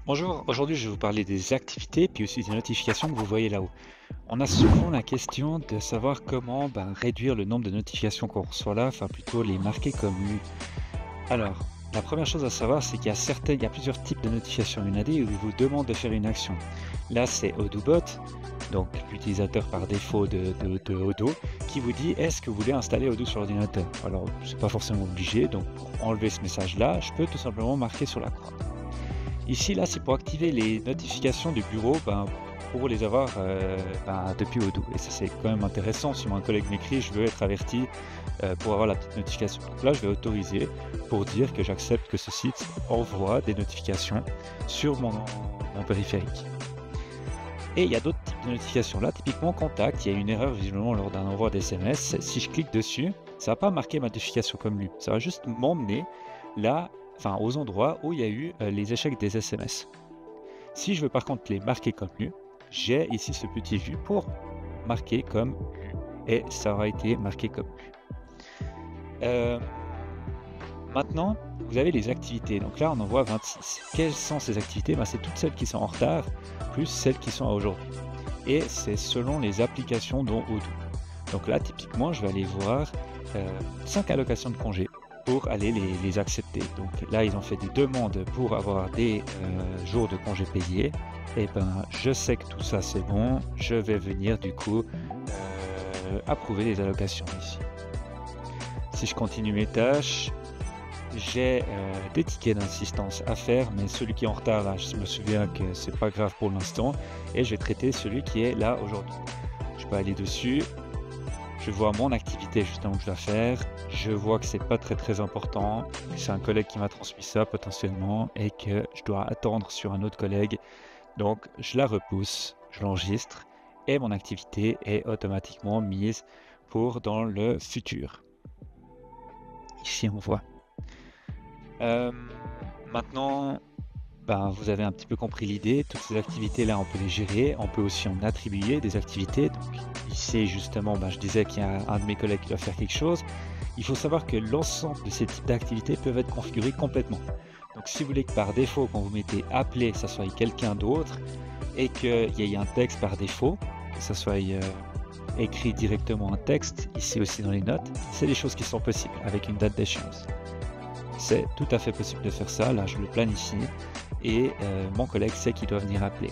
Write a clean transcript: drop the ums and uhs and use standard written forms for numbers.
Bonjour, aujourd'hui je vais vous parler des activités puis aussi des notifications que vous voyez là-haut. On a souvent la question de savoir comment réduire le nombre de notifications qu'on reçoit là, enfin plutôt les marquer comme lues. Alors, la première chose à savoir, c'est qu'il y a plusieurs types de notifications. Il y en a des où ils vous demandent de faire une action. Là, c'est Odobot, donc l'utilisateur par défaut de Odoo, qui vous dit est-ce que vous voulez installer Odoo sur l'ordinateur. Alors, c'est pas forcément obligé, donc pour enlever ce message-là, je peux tout simplement marquer sur la croix. Ici, là, c'est pour activer les notifications du bureau pour les avoir depuis Odoo. Et ça, c'est quand même intéressant. Si un collègue m'écrit, je veux être averti pour avoir la petite notification. Donc là, je vais autoriser pour dire que j'accepte que ce site envoie des notifications sur mon périphérique. Et il y a d'autres types de notifications. Là, typiquement, contact, il y a une erreur visiblement lors d'un envoi d'SMS. Si je clique dessus, ça ne va pas marquer ma notification comme lue. Ça va juste m'emmener là, enfin aux endroits où il y a eu les échecs des SMS. Si je veux par contre les marquer comme lus, j'ai ici ce petit vu pour marquer comme lu. Et ça aura été marqué comme lu. Maintenant, vous avez les activités. Donc là, on en voit 26. Quelles sont ces activités? C'est toutes celles qui sont en retard, plus celles qui sont à aujourd'hui. Et c'est selon les applications dont Odoo. Donc là, typiquement, je vais aller voir 5 allocations de congés pour aller les accepter. Donc là, ils ont fait des demandes pour avoir des jours de congés payés. Et je sais que tout ça, c'est bon. Je vais venir du coup approuver les allocations ici. Si je continue mes tâches, j'ai des tickets d'assistance à faire, mais celui qui est en retard là, je me souviens que c'est pas grave pour l'instant, et je vais traiter celui qui est là aujourd'hui. Je peux aller dessus, je vois mon activité justement que je dois faire, je vois que c'est pas très important, que c'est un collègue qui m'a transmis ça potentiellement, et que je dois attendre sur un autre collègue, donc je la repousse, je l'enregistre, et mon activité est automatiquement mise pour dans le futur. Ici on voit. Maintenant, vous avez un petit peu compris l'idée. Toutes ces activités-là, on peut les gérer. On peut aussi en attribuer des activités. Donc ici, justement, je disais qu'il y a un de mes collègues qui doit faire quelque chose. Il faut savoir que l'ensemble de ces types d'activités peuvent être configurés complètement. Donc si vous voulez que par défaut, quand vous mettez appeler, ça soit quelqu'un d'autre, et qu'il y ait un texte par défaut, que ça soit écrit directement un texte, ici aussi dans les notes, c'est des choses qui sont possibles avec une date d'échéance. C'est tout à fait possible de faire ça, là je le planifie et mon collègue sait qu'il doit venir appeler.